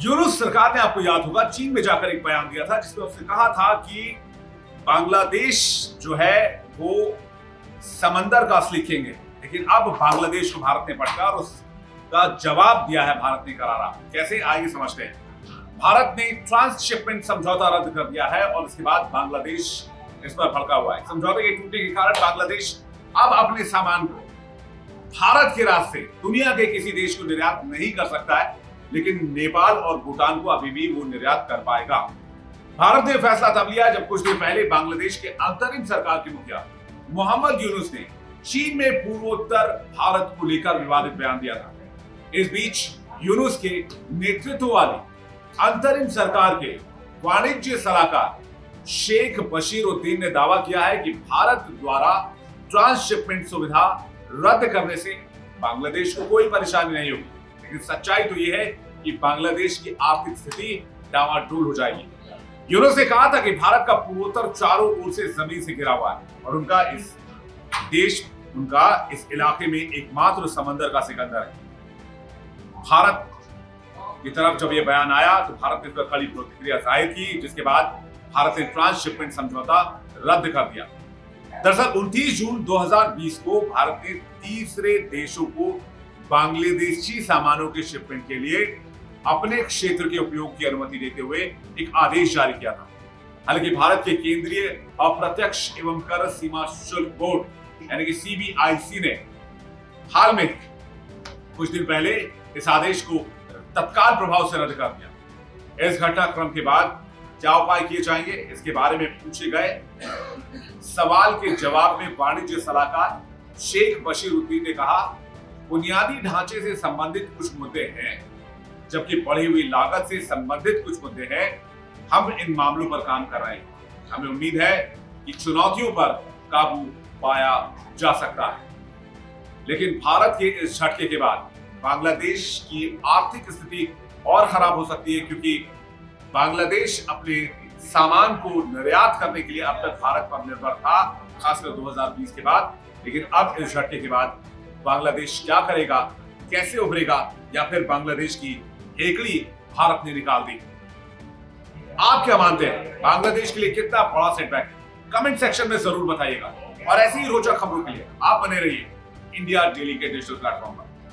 यूनुस सरकार ने, आपको याद होगा, चीन में जाकर एक बयान दिया था जिसमें उसने कहा था कि बांग्लादेश जो है वो समंदर का असली किंग है। लेकिन अब बांग्लादेश को भारत ने पटका और उसका जवाब दिया है भारत ने करारा। कैसे, आइए समझते हैं। भारत ने ट्रांसशिपमेंट समझौता रद्द कर दिया है और इसके बाद बांग्लादेश इस पर भड़का हुआ है। समझौते के टूटने के कारण बांग्लादेश अब अपने सामान को भारत के रास्ते दुनिया के किसी देश को निर्यात नहीं कर सकता है, लेकिन नेपाल और भूटान को अभी भी वो निर्यात कर पाएगा। भारत ने फैसला तब लिया जब कुछ दिन पहले बांग्लादेश के अंतरिम सरकार के मुखिया मोहम्मद यूनुस ने चीन में पूर्वोत्तर भारत को लेकर विवादित बयान दिया था। इस बीच यूनुस के नेतृत्व वाली अंतरिम सरकार के वाणिज्य सलाहकार शेख बशीरुद्दीन ने दावा किया है कि भारत द्वारा ट्रांसशिपमेंट सुविधा रद्द करने से बांग्लादेश को कोई परेशानी नहीं होगी, लेकिन सच्चाई तो यह है कि बांग्लादेश की आर्थिक स्थिति डामाडोल हो जाएगी। यूनुस ने कहा था कि भारत का पूर्वोत्तर चारों ओर से जमीन से घिरा हुआ है और उनका इस इलाके में एकमात्र समंदर का सिकंदर है। भारत की तरफ जब यह बयान आया तो भारत ने इस पर कड़ी प्रतिक्रिया जाहिर की, जिसके बाद भारत ने ट्रांसशिपमेंट समझौता रद्द कर दिया। दरअसल 29 जून 2020 को भारत ने तीसरे देशों को बांग्लादेशी सामानों के शिपमेंट के लिए अपने क्षेत्र के उपयोग की अनुमति देते हुए एक आदेश जारी किया था। हालांकि भारत के केंद्रीय अप्रत्यक्ष एवं कर सीमा शुल्क बोर्ड यानी कि CBIC ने हाल में कुछ दिन पहले इस आदेश को तत्काल प्रभाव से रद्द कर दिया। इस घटनाक्रम के बाद क्या उपाय किए जाएंगे, इसके बारे में पूछे गए सवाल के जवाब में वाणिज्य सलाहकार शेख बशीरुद्दीन ने कहा, बुनियादी ढांचे से संबंधित कुछ मुद्दे हैं, जबकि बढ़ी हुई लागत से संबंधित कुछ मुद्दे हैं। हम इन मामलों पर काम कर रहे हैं। हमें उम्मीद है कि चुनौतियों पर काबू पाया जा सकता है। लेकिन भारत के इस झटके के बाद बांग्लादेश की आर्थिक स्थिति और खराब हो सकती है, क्योंकि बांग्लादेश अपने सामान को निर्यात करने के लिए अब तक भारत पर निर्भर था, खासकर 2020 के बाद। लेकिन अब इस झटके के बाद बांग्लादेश क्या करेगा, कैसे उभरेगा, या फिर बांग्लादेश की हेकड़ी भारत ने निकाल दी? आप क्या मानते हैं, बांग्लादेश के लिए कितना बड़ा सेटबैक है? कमेंट सेक्शन में जरूर बताइएगा और ऐसी ही रोचक खबरों के लिए आप बने रहिए इंडिया डेली के डिजिटल प्लेटफॉर्म पर।